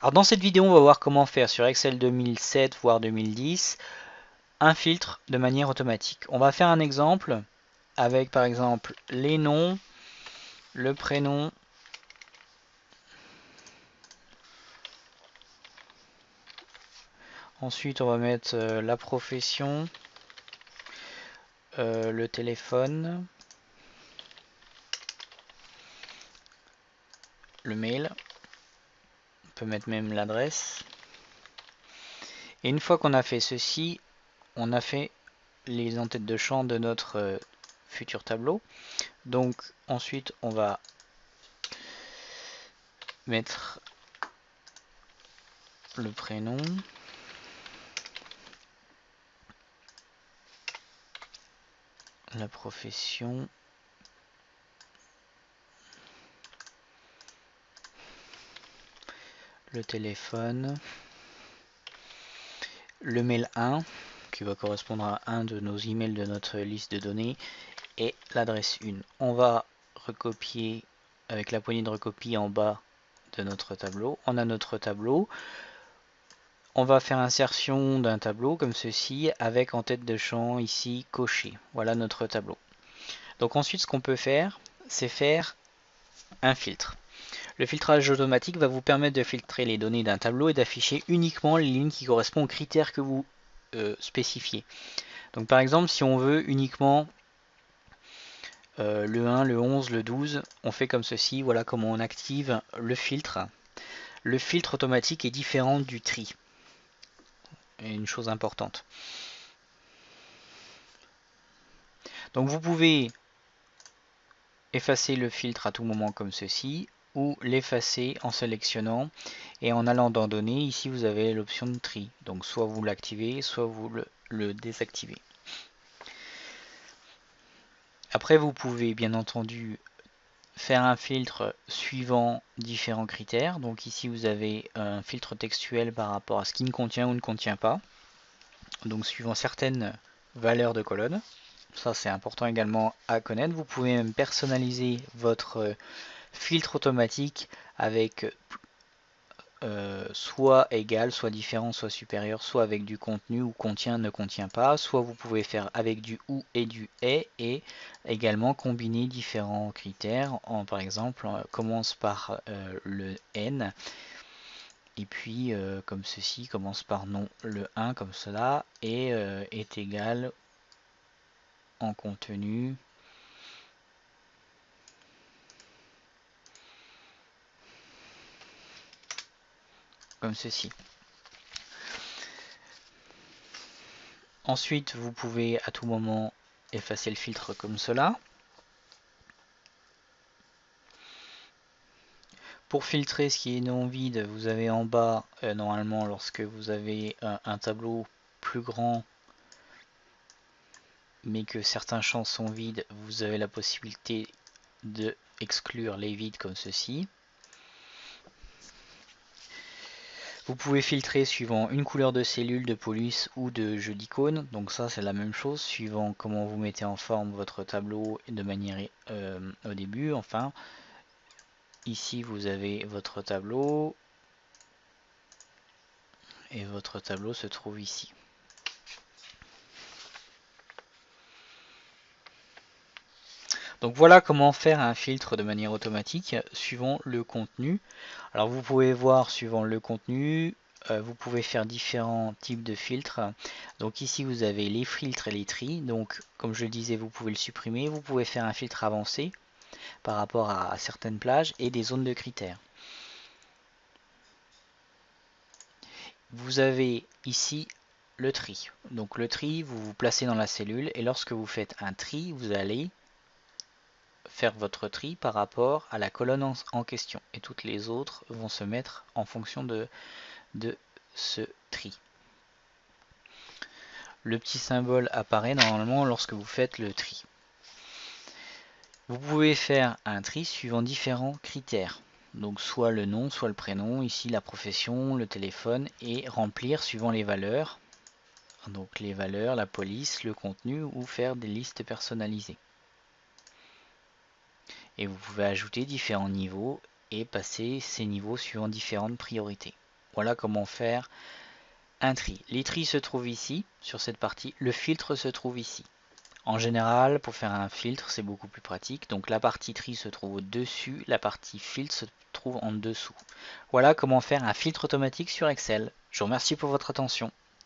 Alors dans cette vidéo, on va voir comment faire sur Excel 2007 voire 2010 un filtre de manière automatique. On va faire un exemple avec par exemple les noms, le prénom, ensuite on va mettre la profession, le téléphone, le mail, on peut mettre même l'adresse. Et une fois qu'on a fait ceci, on a fait les en-têtes de champ de notre futur tableau. Donc ensuite on va mettre le prénom, la profession, le téléphone, le mail 1 qui va correspondre à un de nos emails de notre liste de données et l'adresse 1. On va recopier avec la poignée de recopie en bas de notre tableau. On a notre tableau. On va faire insertion d'un tableau comme ceci avec en tête de champ ici coché. Voilà notre tableau. Donc ensuite ce qu'on peut faire, c'est faire un filtre. Le filtrage automatique va vous permettre de filtrer les données d'un tableau et d'afficher uniquement les lignes qui correspondent aux critères que vous spécifiez. Donc par exemple, si on veut uniquement le 1, le 11, le 12, on fait comme ceci. Voilà comment on active le filtre. Le filtre automatique est différent du tri. Et une chose importante. Donc vous pouvez effacer le filtre à tout moment comme ceci, ou l'effacer en sélectionnant et en allant dans données. Ici vous avez l'option de tri, donc soit vous l'activez, soit vous le désactivez. Après vous pouvez bien entendu faire un filtre suivant différents critères. Donc ici vous avez un filtre textuel par rapport à ce qui ne contient ou ne contient pas, donc suivant certaines valeurs de colonne. Ça c'est important également à connaître. Vous pouvez même personnaliser votre filtre automatique avec soit égal, soit différent, soit supérieur, soit avec du contenu ou contient, ne contient pas, soit vous pouvez faire avec du ou et du et également combiner différents critères. Par exemple, on commence par le n et puis comme ceci, commence par non le 1 comme cela et est égal en contenu comme ceci. Ensuite, vous pouvez à tout moment effacer le filtre comme cela. Pour filtrer ce qui est non vide, vous avez en bas, normalement, lorsque vous avez un tableau plus grand, mais que certains champs sont vides, vous avez la possibilité de exclure les vides comme ceci. Vous pouvez filtrer suivant une couleur de cellule, de police ou de jeu d'icônes. Donc ça c'est la même chose, suivant comment vous mettez en forme votre tableau de manière au début. Enfin, ici vous avez votre tableau et votre tableau se trouve ici. Donc voilà comment faire un filtre de manière automatique suivant le contenu. Alors vous pouvez voir suivant le contenu, vous pouvez faire différents types de filtres. Donc ici vous avez les filtres et les tris. Donc comme je le disais, vous pouvez le supprimer. Vous pouvez faire un filtre avancé par rapport à certaines plages et des zones de critères. Vous avez ici le tri. Donc le tri, vous vous placez dans la cellule et lorsque vous faites un tri, vous allez faire votre tri par rapport à la colonne en question et toutes les autres vont se mettre en fonction de ce tri. Le petit symbole apparaît normalement lorsque vous faites le tri. Vous pouvez faire un tri suivant différents critères. Donc soit le nom, soit le prénom, ici la profession, le téléphone et remplir suivant les valeurs. Donc les valeurs, la police, le contenu ou faire des listes personnalisées. Et vous pouvez ajouter différents niveaux et passer ces niveaux suivant différentes priorités. Voilà comment faire un tri. Les tris se trouvent ici, sur cette partie. Le filtre se trouve ici. En général, pour faire un filtre, c'est beaucoup plus pratique. Donc la partie tri se trouve au-dessus, la partie filtre se trouve en dessous. Voilà comment faire un filtre automatique sur Excel. Je vous remercie pour votre attention.